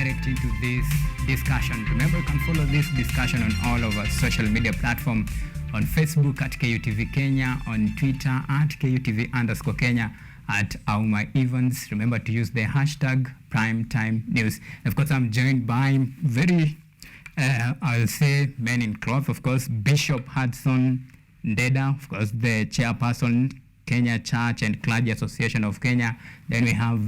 direct into this discussion. Remember, you can follow this discussion on all of our social media platforms, on Facebook at KUTV Kenya, on Twitter at KUTV_Kenya, at Auma Evans. Remember to use the hashtag #PrimeTimeNews. Of course, I'm joined by very, I'll say, men in cloth, of course, Bishop Hudson Ndeda, of course, the chairperson, Kenya Church and Clergy Association of Kenya. Then we have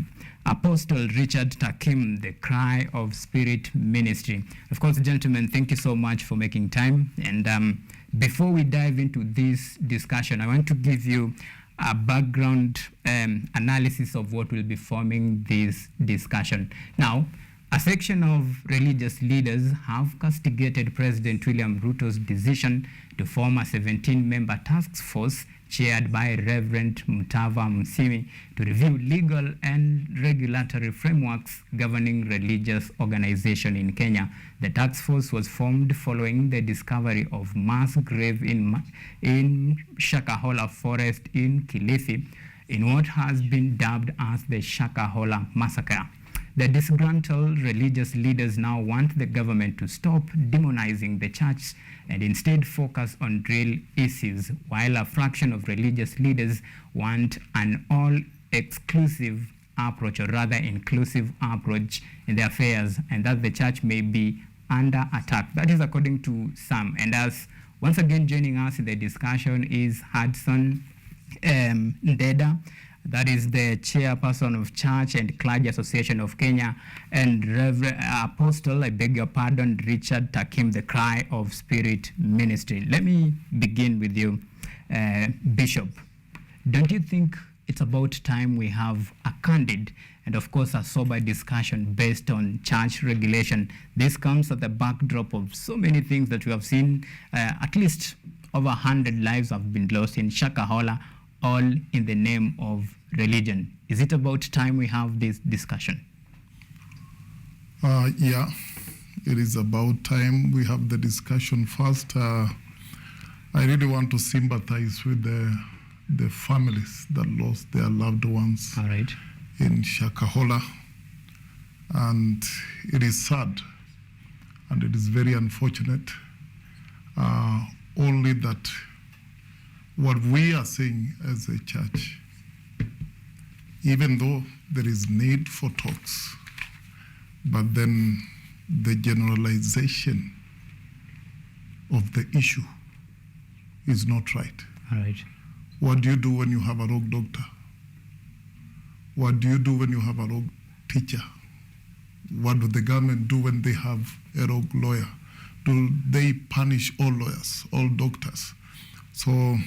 Apostle Richard Takim, the Cry of Spirit Ministry. Of course, gentlemen, thank you so much for making time. And before we dive into this discussion, I want to give you a background analysis of what will be forming this discussion. Now, a section of religious leaders have castigated President William Ruto's decision to form a 17-member task force chaired by Reverend Mutava Musimi to review legal and regulatory frameworks governing religious organization in Kenya. The task force was formed following the discovery of mass grave in Shakahola forest in Kilifi, in what has been dubbed as the Shakahola Massacre. The disgruntled religious leaders now want the government to stop demonizing the church and instead focus on real issues, while a fraction of religious leaders want an all-exclusive approach, or rather inclusive approach in their affairs, and that the church may be under attack. That is according to some. And as once again joining us in the discussion is Hudson Ndeda, that is the chairperson of Church and Clergy Association of Kenya, and Reverend Apostle, I beg your pardon, Richard Takim, the Cry of Spirit Ministry. Let me begin with you, Bishop. Don't you think it's about time we have a candid and, of course, a sober discussion based on church regulation? This comes at the backdrop of so many things that we have seen. At least over 100 lives have been lost in Shakahola, all in the name of religion. Is it about time we have this discussion? Yeah, it is about time we have the discussion. First, I really want to sympathize with the families that lost their loved ones. All right. In Shakahola. And it is sad and it is very unfortunate. Only that what we are saying as a church, even though there is need for talks, but then the generalization of the issue is not right. All right. What do you do when you have a rogue doctor? What do you do when you have a rogue teacher? What do the government do when they have a rogue lawyer? Do they punish all lawyers, all doctors? So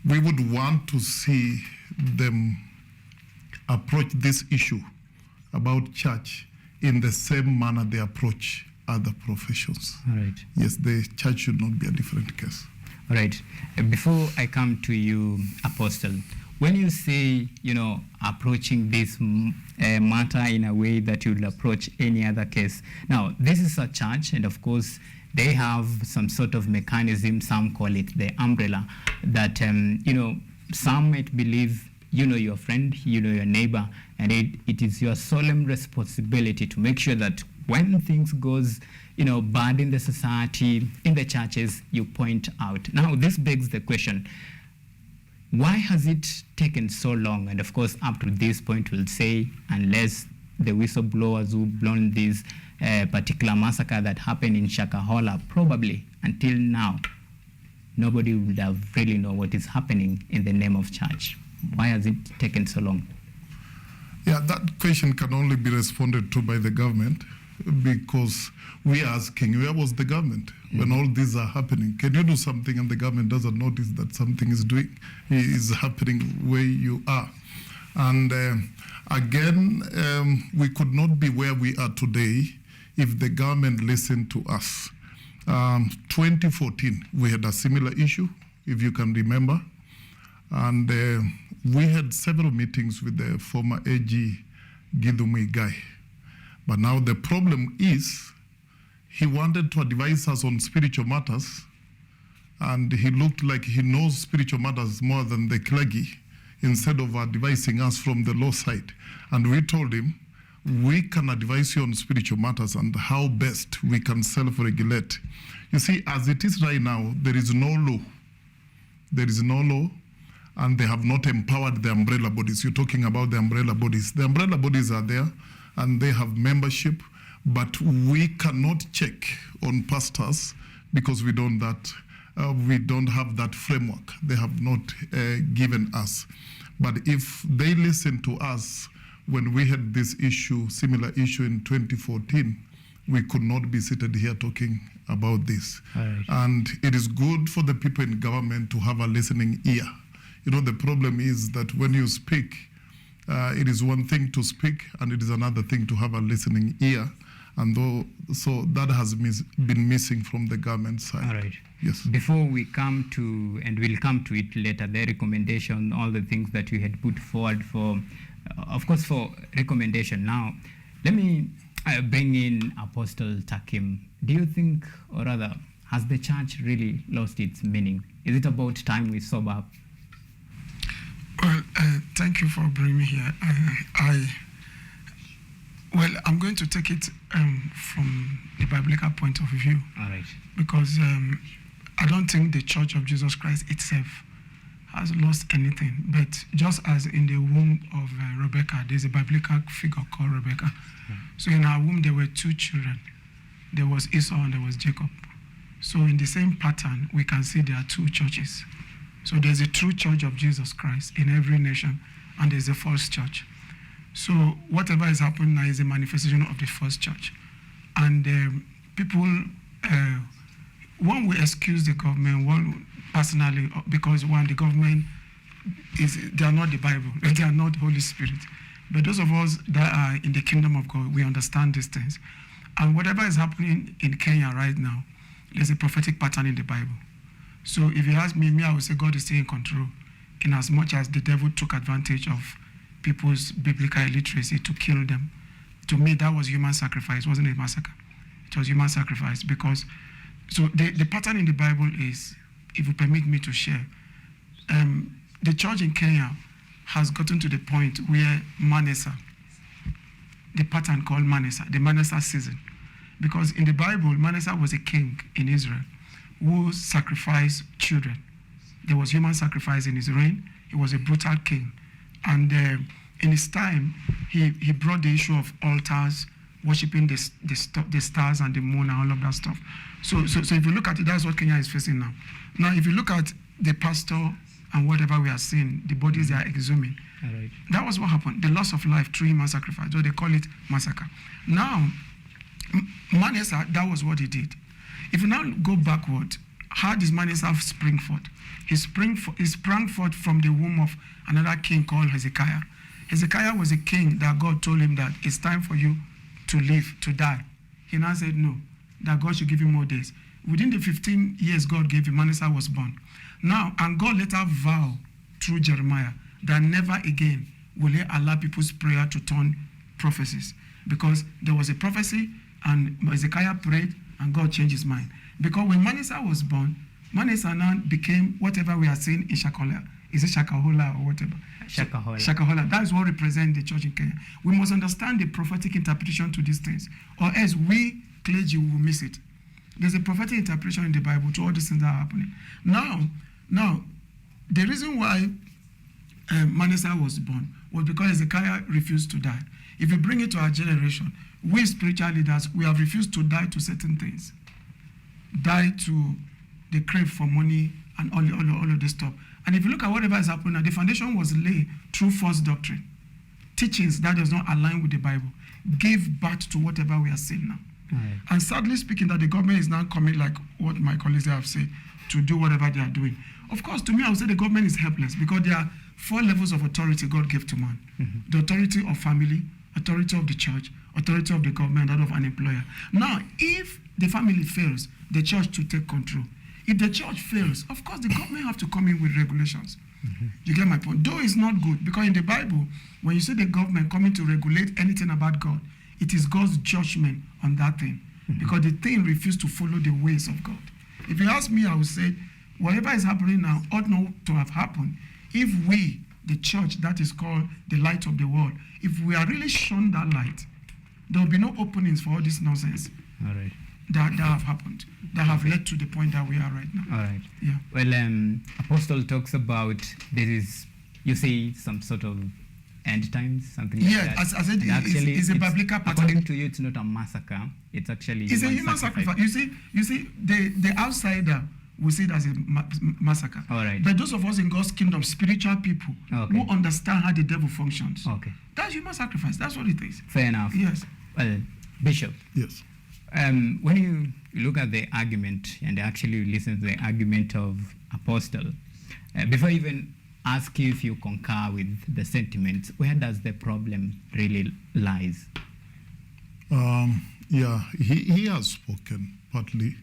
we would want to see them approach this issue about church in the same manner they approach other professions. All right. Yes, the church should not be a different case. All right. Before I come to you, Apostle, when you say, approaching this matter in a way that you will approach any other case, now, this is a church, and of course, they have some sort of mechanism, some call it the umbrella, that, some might believe, your friend, your neighbor, and it is your solemn responsibility to make sure that when things goes, bad in the society, in the churches, you point out. Now, this begs the question, why has it taken so long? And of course, up to this point, we'll say, unless the whistleblowers who blown this particular massacre that happened in Shakahola, probably until now, nobody would have really known what is happening in the name of church. Why has it taken so long? Yeah, that question can only be responded to by the government, because we are asking, where was the government when all these are happening? Can you do something and the government doesn't notice that something is happening where you are? And again, we could not be where we are today if the government listened to us. 2014, we had a similar issue, if you can remember. And we had several meetings with the former AG Githumi guy. But now the problem is he wanted to advise us on spiritual matters, and he looked like he knows spiritual matters more than the clergy, instead of advising us from the law side. And we told him, we can advise you on spiritual matters and how best we can self-regulate. You see, as it is right now, there is no law. There is no law, and they have not empowered the umbrella bodies. You're talking about the umbrella bodies. The umbrella bodies are there, and they have membership, but we cannot check on pastors because we don't have that framework. They have not given us. But if they listen to us when we had this issue, similar issue in 2014, we could not be seated here talking about this. Right. And it is good for the people in government to have a listening ear. You know, the problem is that when you speak, it is one thing to speak and it is another thing to have a listening ear. And so that has been missing from the government side. All right. Yes. Before we come to, and we'll come to it later, the recommendation, all the things that you had put forward for, of course, for recommendation. Now, let me bring in Apostle Takim. Do you think, or rather, has the church really lost its meaning? Is it about time we sober up? Well, thank you for bringing me here. Well, I'm going to take it from the biblical point of view. All right. Because I don't think the Church of Jesus Christ itself has lost anything. But just as in the womb of Rebecca, there's a biblical figure called Rebecca. So in her womb, there were two children. There was Esau and there was Jacob. So in the same pattern, we can see there are two churches. So there's a true church of Jesus Christ in every nation, and there's a false church. So whatever is happening now is a manifestation of the first church. And people, one will excuse the government, one personally, because one, the government, they are not the Bible, they are not Holy Spirit. But those of us that are in the kingdom of God, we understand these things. And whatever is happening in Kenya right now, there's a prophetic pattern in the Bible. So if you ask me, I would say God is still in control, in as much as the devil took advantage of people's biblical illiteracy to kill them. To me, that was human sacrifice. It wasn't a massacre. It was human sacrifice because, so the pattern in the Bible is, if you permit me to share, the church in Kenya has gotten to the point where Massacre, the pattern called Massacre, the Massacre season. Because in the Bible, Massacre was a king in Israel who sacrificed children. There was human sacrifice in his reign. He was a brutal king. And in his time, he brought the issue of altars, worshiping the stars and the moon and all of that stuff. So if you look at it, that's what Kenya is facing now. Now, if you look at the pastor and whatever we are seeing, the bodies they are exhuming, Right. That was what happened. The loss of life through human sacrifice, so they call it massacre. Now, Massacre, that was what he did. If you now go backward, how does Massacre spring forth? He sprang forth from the womb of another king called Hezekiah. Hezekiah was a king that God told him that it's time for you to live, to die. He now said no, that God should give him more days. Within the 15 years God gave him, Massacre was born. Now, and God later vowed through Jeremiah that never again will he allow people's prayer to turn prophecies. Because there was a prophecy and Hezekiah prayed and God changed his mind. Because when Massacre was born, Massacre now became whatever we are seeing in Shakahola. Is it Shakahola or whatever? Shakahola. Shakahola. That is what represents the church in Kenya. We must understand the prophetic interpretation to these things, or else we, clergy, will miss it. There's a prophetic interpretation in the Bible to all these things that are happening. Now, the reason why Massacre was born was because Hezekiah refused to die. If you bring it to our generation, we spiritual leaders, we have refused to die to certain things. Die to the crave for money and all of this stuff. And if you look at whatever is happening now, the foundation was laid through false doctrine. Teachings that does not align with the Bible gave birth to whatever we are seeing now. Right. And sadly speaking, that the government is now coming, like what my colleagues have said, to do whatever they are doing. Of course, to me, I would say the government is helpless because there are 4 levels of authority God gave to man. Mm-hmm. The authority of family, authority of the church, authority of the government, that of an employer. Now, if the family fails, the church to take control. If the church fails, of course, the government have to come in with regulations. Mm-hmm. You get my point? Though it's not good, because in the Bible, when you see the government coming to regulate anything about God, it is God's judgment on that thing. Mm-hmm. Because the thing refused to follow the ways of God. If you ask me, I would say, whatever is happening now ought not to have happened if we the church that is called the light of the world, if we are really shown that light, there will be no openings for all this nonsense All right. that have happened, that have led to the point that we are right now. All right. Yeah. Well, Apostle talks about this is, you say, some sort of end times, something like Yeah, that. as I said, And actually, it's a biblical pattern. according to you, it's not a massacre. It's actually It's a human sacrifice. You see, the outsider will see it as a massacre. All right. But those of us in God's kingdom, spiritual people, Okay. who understand how the devil functions, Okay. that's human sacrifice. That's what it is. Fair enough. Yes. Well, Bishop, Yes. when you look at the argument and actually listen to the argument of Apostle, before I even ask you if you concur with the sentiments, where does the problem really lies? Yeah, he has spoken partly.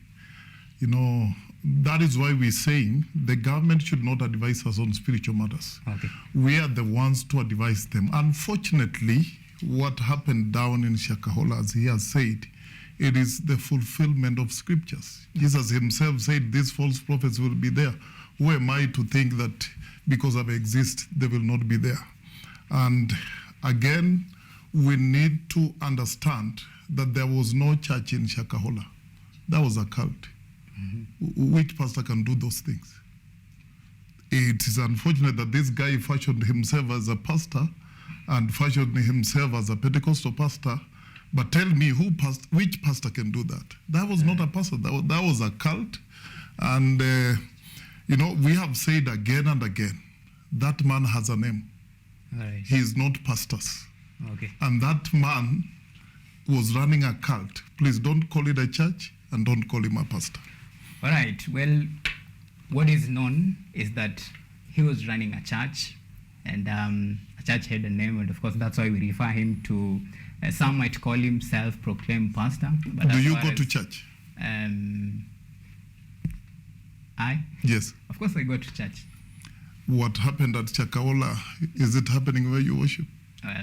You know, that is why we're saying the government should not advise us on spiritual matters. Okay. We are the ones to advise them. Unfortunately, what happened down in Shakahola, as he has said, it is the fulfillment of scriptures. Jesus himself said these false prophets will be there. Who am I to think that because I exist, they will not be there? And again, we need to understand that there was no church in Shakahola. That was a cult. Which pastor can do those things? It is unfortunate that this guy fashioned himself as a pastor and fashioned himself as a Pentecostal pastor. But tell me, which pastor can do that? That was not a pastor. That was a cult. And, you know, we have said again and again, that man has a name. All right. He is not pastors. Okay. And that man was running a cult. Please don't call it a church and don't call him a pastor. All right. Well, what is known is that he was running a church, and a church had a name, and of course that's why we refer him to. Some might call him self-proclaimed pastor. But Do as you far go as, to church? I? Yes. Of course I go to church. What happened at Shakahola, is it happening where you worship? Well,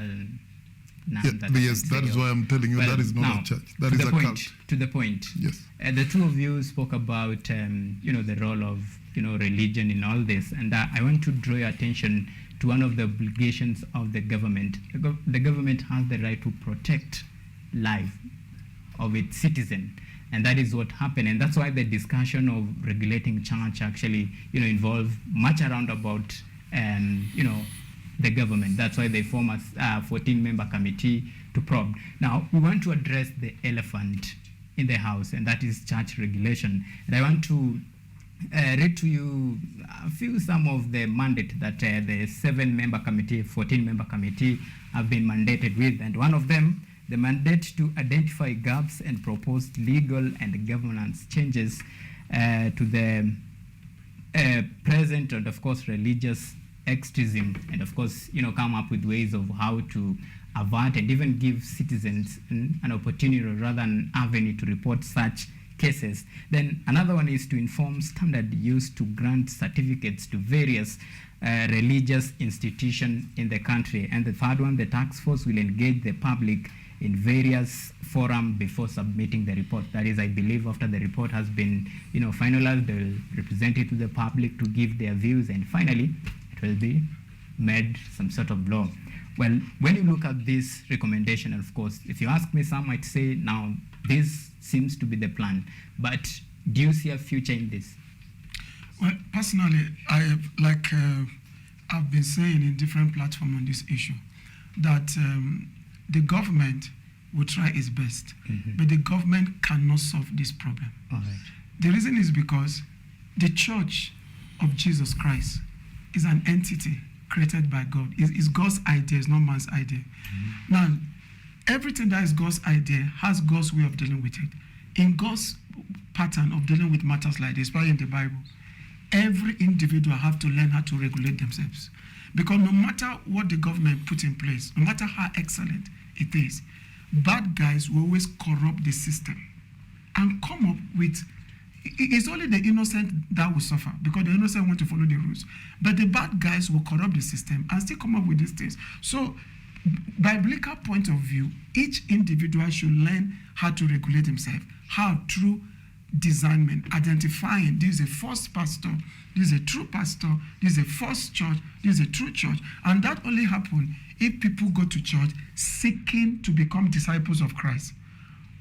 none Yeah, that I yes, can that say is of. why I'm telling you Well, that is not now, a church. That to is the a point, cult. To the point. Yes. The two of you spoke about, the role of, religion in all this, and I want to draw your attention to one of the obligations of the government. The government has the right to protect life of its citizen, and that is what happened, and that's why the discussion of regulating church actually, involved much around about, the government. That's why they form a 14-member committee to probe. Now, we want to address the elephant in the house, and that is church regulation. And I want to read to you some of the mandate that the 7-member committee, 14-member committee have been mandated with. And one of them, the mandate to identify gaps and propose legal and governance changes to the present and, of course, religious extremism, and, of course, come up with ways of how to avert and even give citizens an opportunity or rather an avenue to report such cases. Then another one is to inform standard use to grant certificates to various religious institutions in the country. And the third one, the task force will engage the public in various forums before submitting the report. That is, I believe, after the report has been finalized, they will represent it to the public to give their views, and finally it will be made some sort of law. Well, when you look at this recommendation, of course, if you ask me, some might say, now, this seems to be the plan, but do you see a future in this? Well, personally, I've been saying in different platforms on this issue, that the government will try its best, but the government cannot solve this problem. All right. The reason is because the Church of Jesus Christ is an entity created by God. It's God's idea, it's not man's idea. Now, everything that is God's idea has God's way of dealing with it. In God's pattern of dealing with matters like this, especially in the Bible, every individual have to learn how to regulate themselves. Because no matter what the government put in place, no matter how excellent it is, bad guys will always corrupt the system and come up with, it's only the innocent that will suffer because the innocent want to follow the rules. But the bad guys will corrupt the system and still come up with these things. So, biblical point of view, each individual should learn how to regulate himself. How? Through discernment, identifying this is a false pastor, this is a true pastor, this is a false church, this is a true church. And that only happens if people go to church seeking to become disciples of Christ.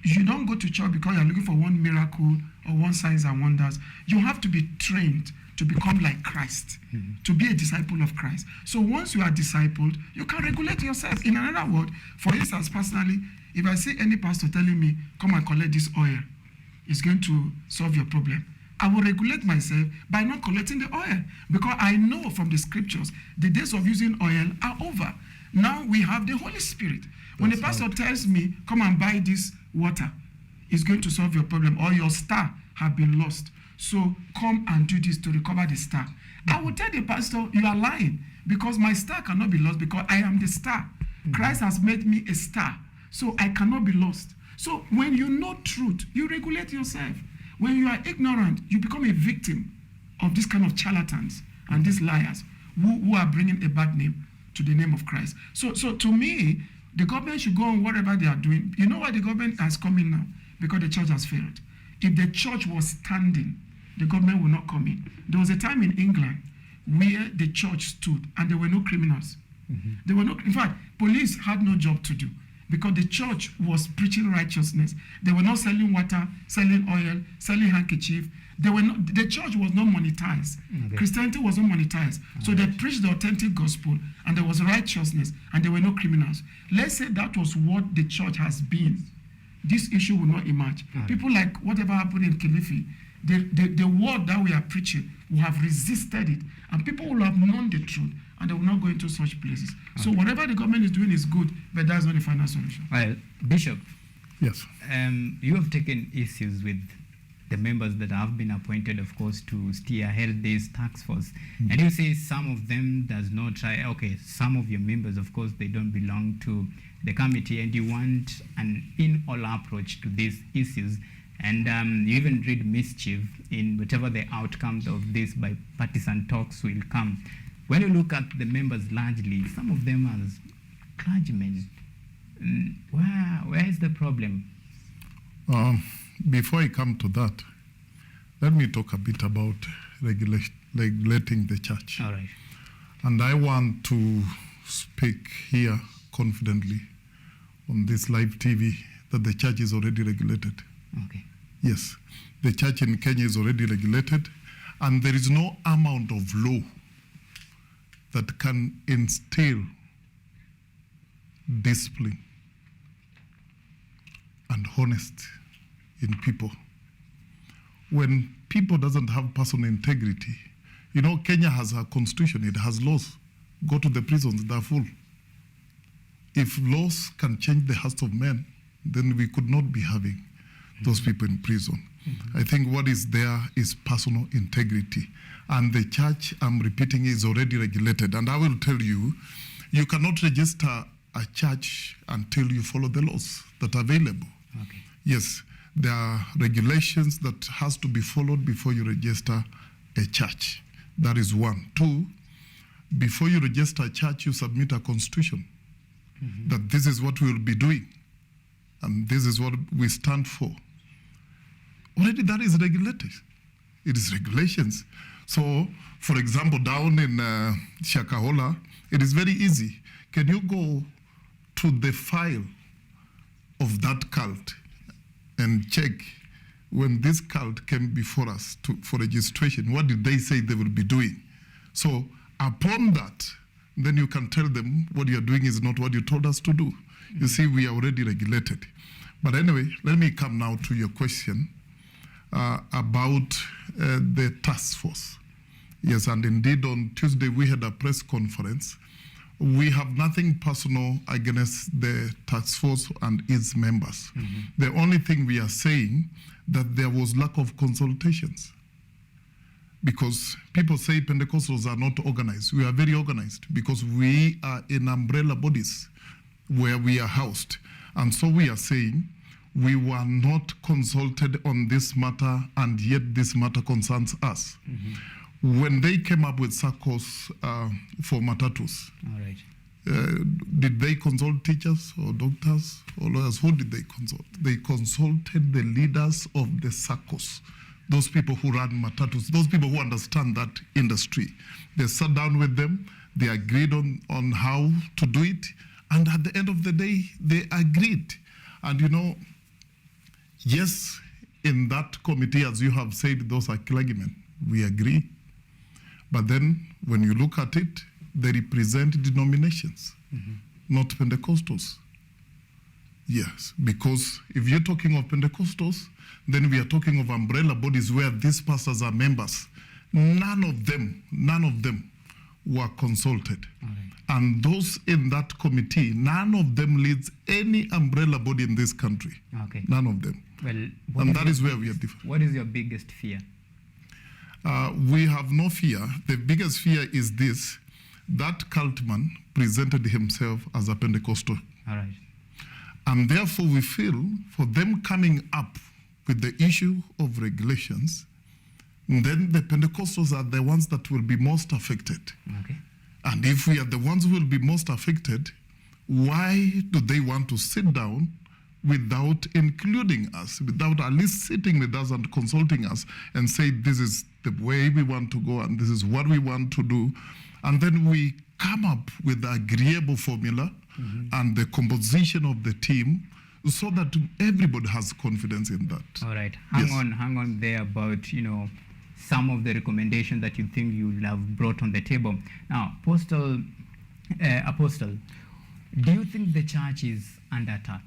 You don't go to church because you're looking for one miracle or one signs and wonders. You have to be trained to become like Christ, to be a disciple of Christ. So once you are discipled, you can regulate yourself. In another word, for instance, personally, if I see any pastor telling me, come and collect this oil, it's going to solve your problem, I will regulate myself by not collecting the oil, because I know from the scriptures, the days of using oil are over. Now we have the Holy Spirit. When the pastor tells me, come and buy this water, it's going to solve your problem, or your star have been lost, so come and do this to recover the star. I will tell the pastor, you are lying, because my star cannot be lost, because I am the star. Christ has made me a star, so I cannot be lost. So when you know truth, you regulate yourself. When you are ignorant, you become a victim of this kind of charlatans and these liars who are bringing a bad name to the name of Christ. So to me, the government should go on whatever they are doing. You know why the government has come in now? Because the church has failed. If the church was standing, the government will not come in. There was a time in England where the church stood and there were no criminals. There were no, in fact, police had no job to do because the church was preaching righteousness. They were not selling water, selling oil, selling handkerchief. The church was not monetized. Okay. Christianity was not monetized. So they preached the authentic gospel and there was righteousness and there were no criminals. Let's say that was what the church has been. This issue will not emerge. People like whatever happened in Kilifi, the word that we are preaching, we have resisted it, and people will have known the truth, and they will not go into such places. So whatever the government is doing is good, but that's not the final solution. Well, Bishop, yes, you have taken issues with the members that have been appointed, of course, to steer ahead this task force, and you say some of them does not try. Okay, some of your members, of course, they don't belong to the committee, and you want an in-all approach to these issues, and you even read mischief in whatever the outcomes of these bipartisan talks will come. When you look at the members largely, some of them as clergymen, where is the problem? Before I come to that, let me talk a bit about regulating the church. All right. And I want to speak here confidently on this live TV that the church is already regulated. Okay. Yes, the church in Kenya is already regulated, and there is no amount of law that can instill discipline and honesty in people. When people doesn't have personal integrity, you know, Kenya has a constitution, it has laws. Go to the prisons, they're full. If laws can change the hearts of men, then we could not be having those people in prison. I think what is there is personal integrity. And the church, I'm repeating, is already regulated. And I will tell you, you cannot register a church until you follow the laws that are available. Okay. Yes, there are regulations that has to be followed before you register a church. That is one. Two, before you register a church, you submit a constitution that this is what we will be doing and this is what we stand for. Already that is regulated. It is regulations. So, for example, down in Shakahola, it is very easy. Can you go to the file of that cult and check when this cult came before us for registration, what did they say they will be doing? So upon that, then you can tell them what you're doing is not what you told us to do. You see, we are already regulated. But anyway, let me come now to your question about the task force. Yes, and indeed on Tuesday we had a press conference. We have nothing personal against the task force and its members. The only thing we are saying that there was lack of consultations. Because people say Pentecostals are not organized. We are very organized because we are in umbrella bodies where we are housed. And so we are saying we were not consulted on this matter, and yet this matter concerns us. When they came up with circles for matatus, All right. Did they consult teachers or doctors or lawyers? Who did they consult? They consulted the leaders of the circles, those people who run matatus, those people who understand that industry. They sat down with them, they agreed on how to do it, and at the end of the day, they agreed. And you know, yes, in that committee, as you have said, those are clergymen. We agree. But then when you look at it, they represent denominations, not Pentecostals. Yes, because if you're talking of Pentecostals, then we are talking of umbrella bodies where these pastors are members. None of them were consulted. Right. And those in that committee, none of them leads any umbrella body in this country. Okay. None of them. Well, And that is where we are different. What is your biggest fear? We have no fear. The biggest fear is this, that cultman presented himself as a Pentecostal. All right. And therefore we feel for them coming up with the issue of regulations, then the Pentecostals are the ones that will be most affected. Okay. And if we are the ones who will be most affected, why do they want to sit down without including us, without at least sitting with us and consulting us and say, this is the way we want to go and this is what we want to do. And then we come up with the agreeable formula and the composition of the team so that everybody has confidence in that. All right. Yes. Hang on there about, some of the recommendations that you think you will have brought on the table. Now, Apostle, do you think the church is under attack?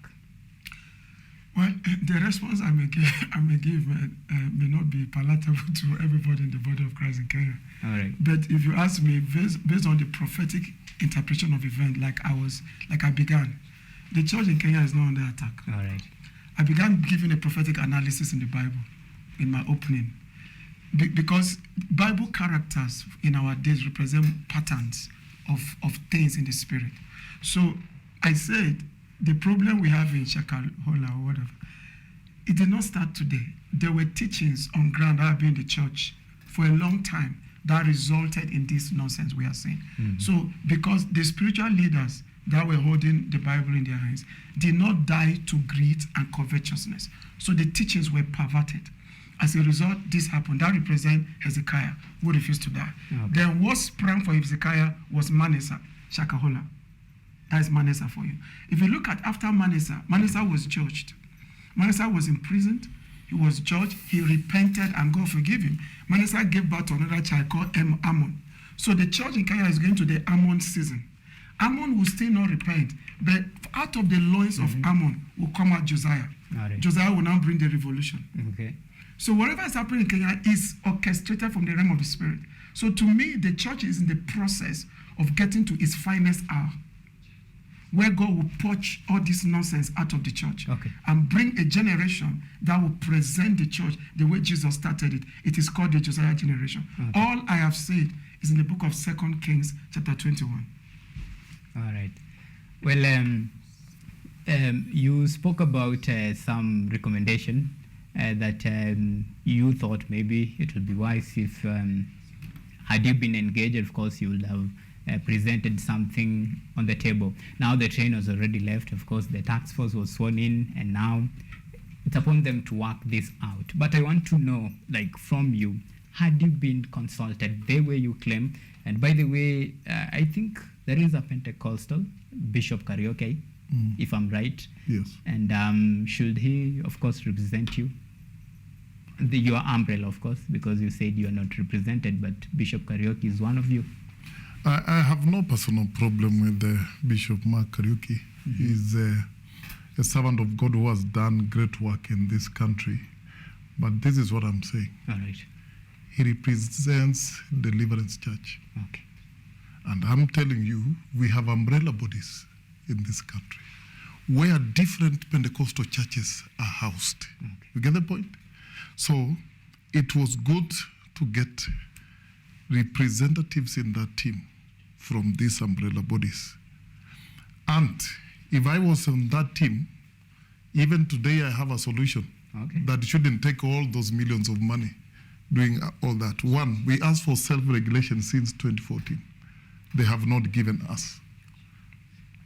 Well, the response I may give may not be palatable to everybody in the body of Christ in Kenya. All right. But if you ask me, based on the prophetic interpretation of event, like I began, the church in Kenya is not under attack. All right. I began giving a prophetic analysis in the Bible in my opening, because Bible characters in our days represent patterns of things in the spirit. So I said, the problem we have in Shakahola or whatever, it did not start today. There were teachings on ground that have been in the church for a long time that resulted in this nonsense we are saying. So because the spiritual leaders that were holding the Bible in their hands did not die to greed and covetousness. So the teachings were perverted. As a result, this happened. That represents Hezekiah, who refused to die. Okay. Then what sprang for Hezekiah was Manasseh, Shakahola. That is Manasseh for you. If you look at after Manasseh was judged. Manasseh was imprisoned. He was judged. He repented and God forgave him. Manasseh gave birth to another child called Ammon. So the church in Kenya is going to the Ammon season. Ammon will still not repent, but out of the loins of Ammon will come out Josiah. Right. Josiah will now bring the revolution. Okay. So whatever is happening in Kenya is orchestrated from the realm of the spirit. So to me, the church is in the process of getting to its finest hour, where God will purge all this nonsense out of the church and bring a generation that will present the church the way Jesus started it. It is called the Josiah generation. Okay. All I have said is in the book of 2 Kings chapter 21. All right. Well, you spoke about some recommendation that you thought maybe it would be wise if, had you been engaged, of course, you would have presented something on the table. Now the train has already left. Of course, the task force was sworn in, and now it's upon them to work this out. But I want to know, like, from you, had you been consulted the way you claim? And by the way, I think there is a Pentecostal, Bishop Karaoke, if I'm right. Yes. And should he, of course, represent you? Your umbrella, of course, because you said you are not represented, but Bishop Karaoke is one of you. I have no personal problem with Bishop Mark Kariuki. He's a servant of God who has done great work in this country. But this is what I'm saying. All right. He represents Deliverance Church. Okay. And I'm telling you, we have umbrella bodies in this country where different Pentecostal churches are housed. Okay. You get the point? So it was good to get representatives in that team from these umbrella bodies. And if I was on that team, even today I have a solution that shouldn't take all those millions of money doing all that. One, we asked for self-regulation since 2014. They have not given us.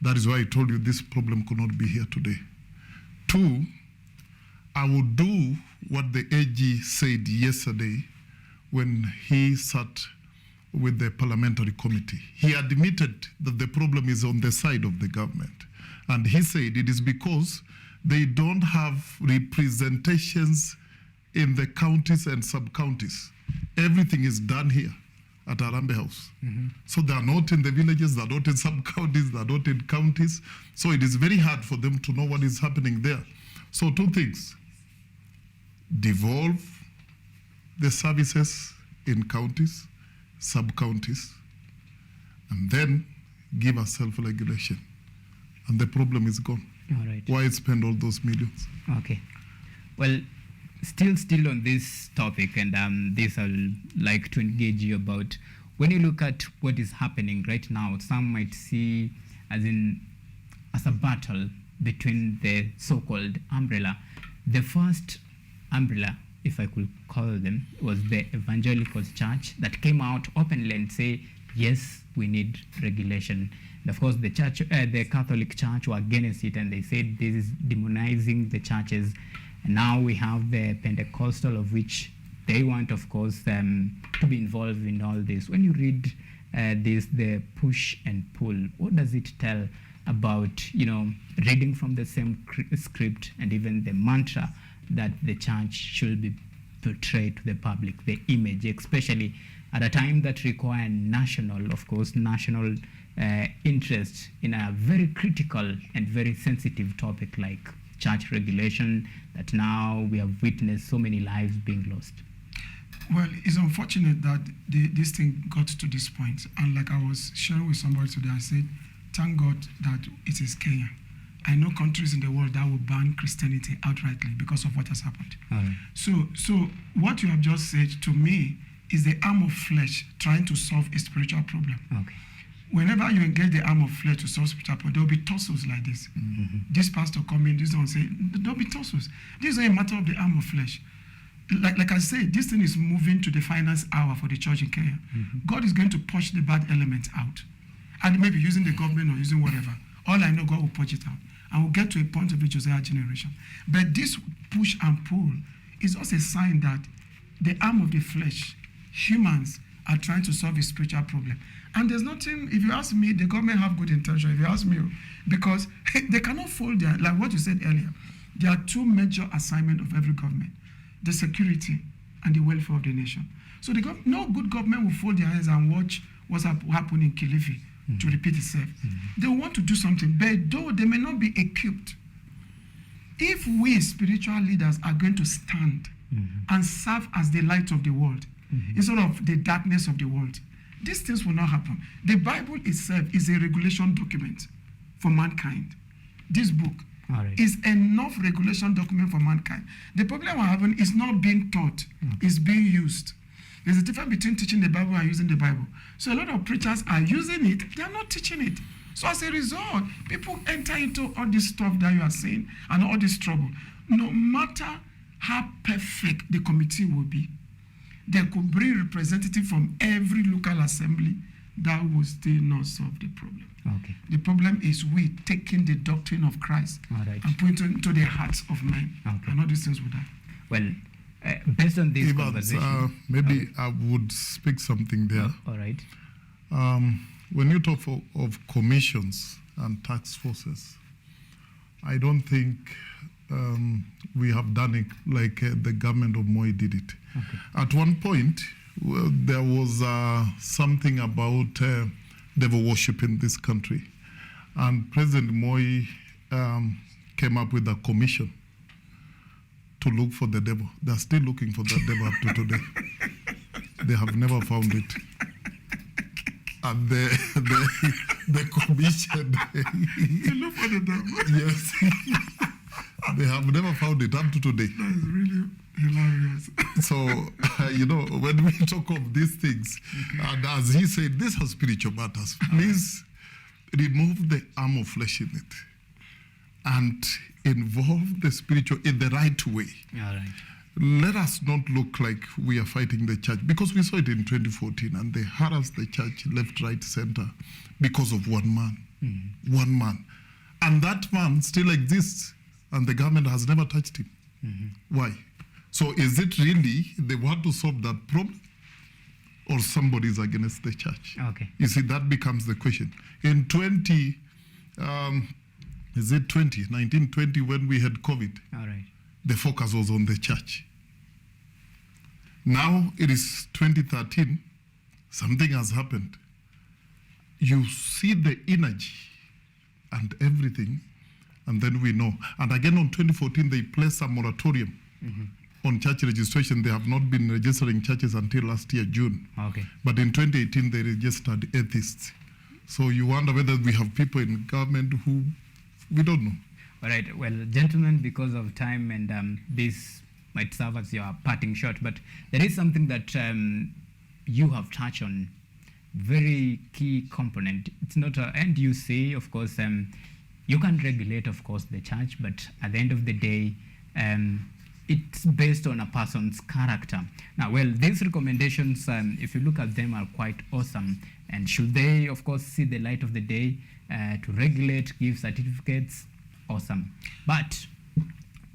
That is why I told you this problem could not be here today. 2, I will do what the AG said yesterday when he sat with the parliamentary committee. He admitted that the problem is on the side of the government. And he said it is because they don't have representations in the counties and sub-counties. Everything is done here at Arambe House. So they are not in the villages, they are not in sub-counties, they are not in counties. So it is very hard for them to know what is happening there. So 2 things: devolve the services in counties, sub-counties, and then give us self-regulation. And the problem is gone. All right. Why spend all those millions? Okay. Well, still on this topic, and this I'll like to engage you about. When you look at what is happening right now, some might see as a battle between the so-called umbrella. The first umbrella, if I could call them, was the evangelical church that came out openly and say, yes, we need regulation. And of course, the Catholic Church were against it, and they said this is demonizing the churches. And now we have the Pentecostal, of which they want, of course, to be involved in all this. When you read the push and pull, what does it tell about, reading from the same script and even the mantra that the church should be portrayed to the public, the image, especially at a time that require national interest in a very critical and very sensitive topic like church regulation, that now we have witnessed so many lives being lost? Well, it's unfortunate that this thing got to this point. And like I was sharing with somebody today, I said, thank God that it is Kenya. I know countries in the world that will ban Christianity outrightly because of what has happened. Right. So what you have just said to me is the arm of flesh trying to solve a spiritual problem. Okay. Whenever you engage the arm of flesh to solve spiritual problem, there will be tussles like this. This pastor come in, this one say, there will be tussles. This is not a matter of the arm of flesh. Like I said, this thing is moving to the finance hour for the church in Kenya. God is going to push the bad elements out. And maybe using the government or using whatever. All I know, God will push it out. And we'll get to a point of the Josiah generation. But this push and pull is also a sign that the arm of the flesh, humans, are trying to solve a spiritual problem. And there's nothing, if you ask me, the government have good intention, if you ask me, because they cannot fold their, like what you said earlier, there are 2 major assignments of every government: the security and the welfare of the nation. So no good government will fold their hands and watch what's happening in Kilifi to repeat itself. They want to do something, but though they may not be equipped, if we spiritual leaders are going to stand and serve as the light of the world, instead of the darkness of the world, these things will not happen. The Bible itself is a regulation document for mankind. This book is enough regulation document for mankind. The problem we're having is not being taught, it's being used. There's a difference between teaching the Bible and using the Bible. So a lot of preachers are using it, they are not teaching it. So as a result, people enter into all this stuff that you are saying and all this trouble. No matter how perfect the committee will be, they could bring representatives from every local assembly, that will still not solve the problem. Okay. The problem is we taking the doctrine of Christ and putting it into the hearts of men. And all these things with that. Well, based on this conversation, maybe I would speak something there. All right. When you talk of commissions and task forces, I don't think we have done it like the government of Moi did it. Okay. At one point, there was something about devil worship in this country. And President Moi came up with a commission to look for the devil. They're still looking for that devil up to today. They have never found it. And the commission... To look for the devil? Yes. They have never found it up to today. That is really hilarious. So, when we talk of these things, and as he said, these are spiritual matters. Please remove the arm of flesh in it and involve the spiritual in the right way. All right. Let us not look like we are fighting the church, because we saw it in 2014 and they harassed the church left, right, center because of one man. One man. And that man still exists, and the government has never touched him. Why? So is it really they want to solve that problem, or somebody is against the church? Okay. You see, that becomes the question. In 1920, when we had COVID, All right. the focus was on the church. Now it is 2013, something has happened. You see the energy and everything, and then we know. And again on 2014, they placed a moratorium on church registration. They have not been registering churches until last year, June. Okay. But in 2018, they registered atheists. So you wonder whether we have people in government who, we don't know. All right. Well, gentlemen, because of time, and this might serve as your parting shot, but there is something that you have touched on, very key component. It's not a, and you say, of course, you can regulate, of course, the church, but at the end of the day, it's based on a person's character. Now, well, these recommendations, if you look at them, are quite awesome. And should they, of course, see the light of the day to regulate, give certificates, awesome. But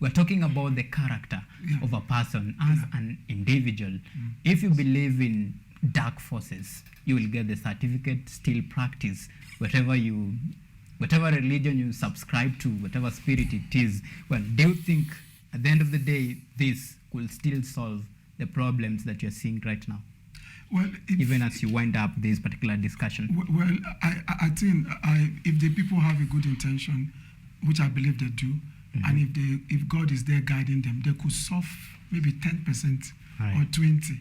we're talking about the character of a person as an individual. If you believe in dark forces, you will get the certificate, still practice whatever religion you subscribe to, whatever spirit it is. Well, do you think at the end of the day, this will still solve the problems that you're seeing right now? Well, even as you wind up this particular discussion. Well, I think if the people have a good intention, which I believe they do, and if God is there guiding them, they could solve maybe 10% or 20%.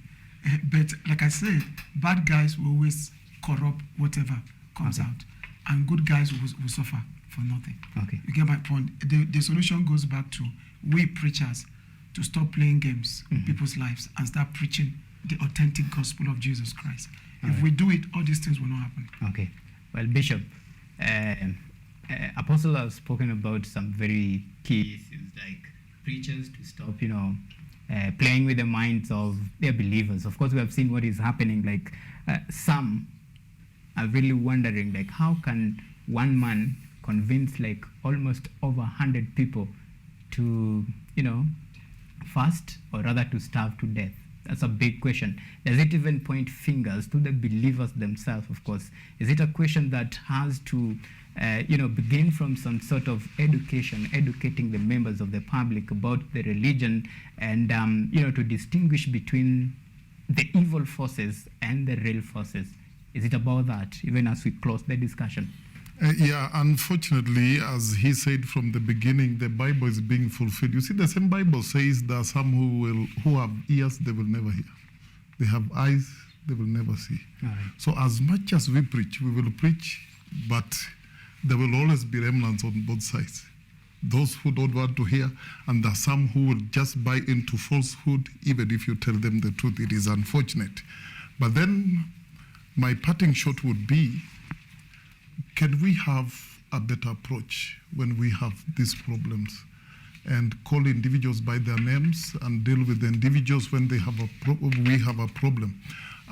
But like I said, bad guys will always corrupt whatever comes out, and good guys will suffer for nothing. Okay. You get my point? The solution goes back to we preachers to stop playing games with people's lives and start preaching the authentic gospel of Jesus Christ. If we do it, all these things will not happen. Okay. Well, Bishop, Apostle has spoken about some very key issues, like preachers to stop, playing with the minds of their believers. Of course, we have seen what is happening. Like some are really wondering, like, how can one man convince like almost over 100 people to, fast, or rather to starve to death? That's a big question. Does it even point fingers to the believers themselves, of course? Is it a question that has to, begin from some sort of education, educating the members of the public about the religion, and, to distinguish between the evil forces and the real forces? Is it about that, even as we close the discussion? Yeah, unfortunately, as he said from the beginning, the Bible is being fulfilled. You see, the same Bible says there are some who have ears, they will never hear. They have eyes, they will never see. All right. So as much as we will preach, but there will always be remnants on both sides. Those who don't want to hear, and there are some who will just buy into falsehood, even if you tell them the truth. It is unfortunate. But then my parting shot would be, can we have a better approach when we have these problems, and call individuals by their names and deal with the individuals when they have we have a problem?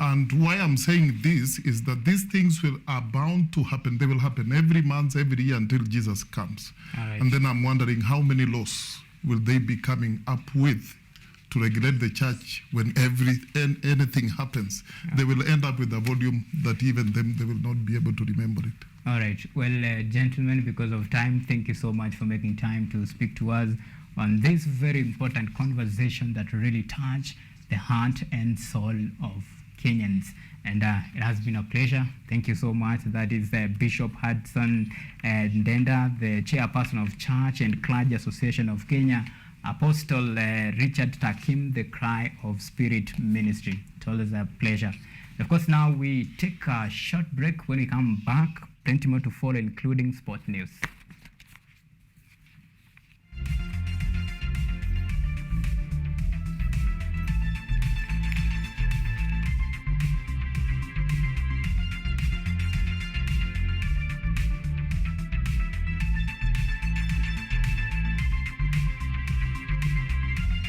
And why I'm saying this is that these things are bound to happen. They will happen every month, every year until Jesus comes. All right. And then I'm wondering how many laws will they be coming up with to regulate the church when anything happens. They will end up with a volume that even them, they will not be able to remember it. All right. Well, gentlemen, because of time, thank you so much for making time to speak to us on this very important conversation that really touched the heart and soul of Kenyans. And it has been a pleasure. Thank you so much. That is Bishop Hudson Ndenda, the chairperson of Church and Clergy Association of Kenya, Apostle Richard Takim, the Cry of Spirit Ministry. It's always a pleasure. Of course, now we take a short break. When we come back, plenty more to follow, including sport news.